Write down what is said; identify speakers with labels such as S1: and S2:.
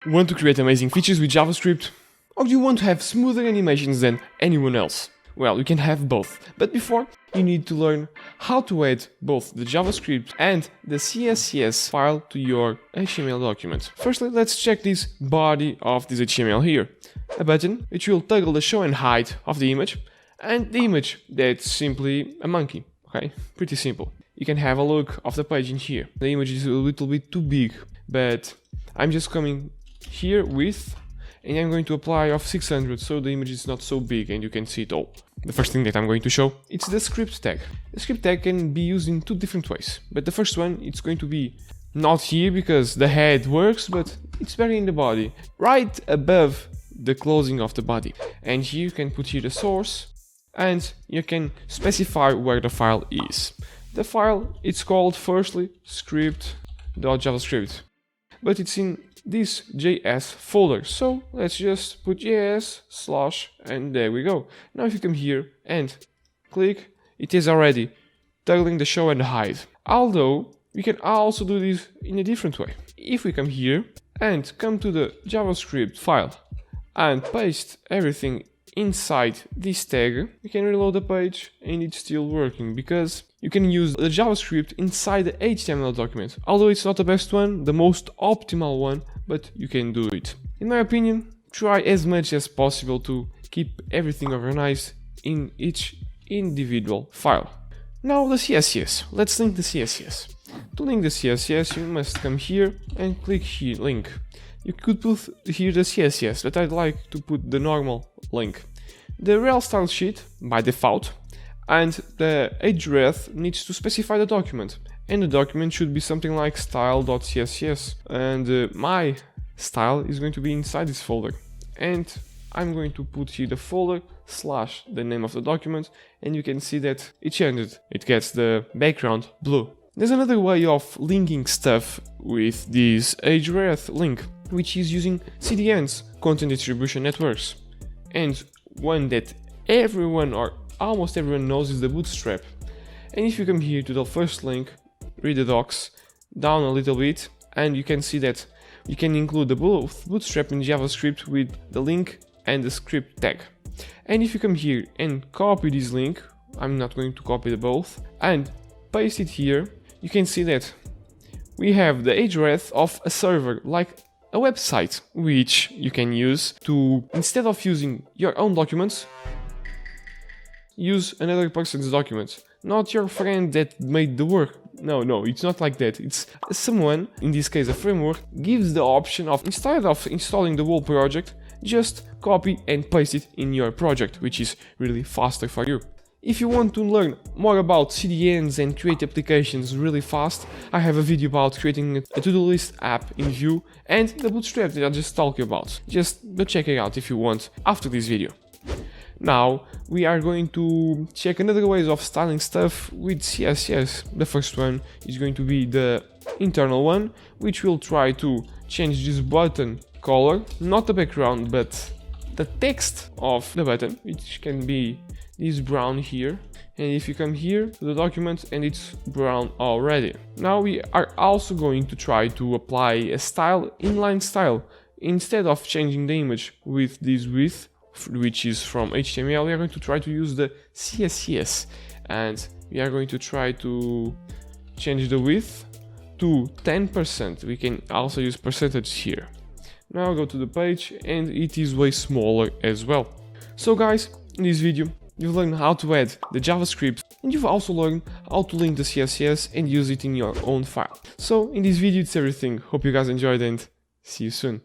S1: Want to create amazing features with JavaScript? Or do you want to have smoother animations than anyone else? Well, you can have both, but before, you need to learn how to add both the JavaScript and the CSS file to your HTML document. Firstly, let's check this body of this HTML here. A button which will toggle the show and hide of the image, and the image that's simply a monkey. Okay, pretty simple. You can have a look of the page in here. The image is a little bit too big, but I'm just coming here with, and I'm going to apply of 600 so the image is not so big and you can see it all. The first thing that I'm going to show, it's the script tag. The script tag can be used in two different ways, but the first one, it's going to be not here because the head works, but it's better in the body, right above the closing of the body. And here you can put here the source, and you can specify where the file is. The file, it's called firstly script.javascript, but it's in this JS folder, so let's just put JS / and there we go. Now if you come here and click, it is already toggling the show and hide. Although we can also do this in a different way. If we come here and come to the JavaScript file and paste everything inside this tag, we can reload the page and it's still working because you can use the JavaScript inside the HTML document. Although it's not the best one, the most optimal one, but you can do it. In my opinion, try as much as possible to keep everything organized in each individual file. Now the CSS. Let's link the CSS. To link the CSS, you must come here and click here, link. You could put here the CSS, but I'd like to put the normal link. The rel style sheet by default, and the href needs to specify the document, and the document should be something like style.css, and my style is going to be inside this folder, and I'm going to put here the folder / the name of the document, and you can see that it changed. It gets the background blue. There's another way of linking stuff with this href link, which is using CDNs, content distribution networks, and one that everyone or almost everyone knows is the Bootstrap. And if you come here to the first link, read the docs down a little bit, and you can see that you can include the both Bootstrap and JavaScript with the link and the script tag. And if you come here and copy this link, I'm not going to copy the both, and paste it here, you can see that we have the href of a server, like a website, which you can use to, instead of using your own documents, use another person's documents. Not your friend that made the work. No, it's not like that. It's someone, in this case a framework, gives the option of, instead of installing the whole project, just copy and paste it in your project, which is really faster for you. If you want to learn more about CDNs and create applications really fast, I have a video about creating a to-do list app in Vue and the Bootstrap that I just talked about. Just go check it out if you want after this video. Now we are going to check another ways of styling stuff with CSS. The first one is going to be the internal one, which will try to change this button color, not the background but the text of the button, which can be this brown here. And if you come here to the document, and it's brown already. Now we are also going to try to apply a style, inline style. Instead of changing the image with this width, which is from HTML, we are going to try to use the CSS, and we are going to try to change the width to 10%. We can also use percentage here. Now go to the page, and it is way smaller as well. So guys, in this video you've learned how to add the JavaScript, and you've also learned how to link the CSS and use it in your own file. So in this video it's everything. Hope you guys enjoyed and see you soon.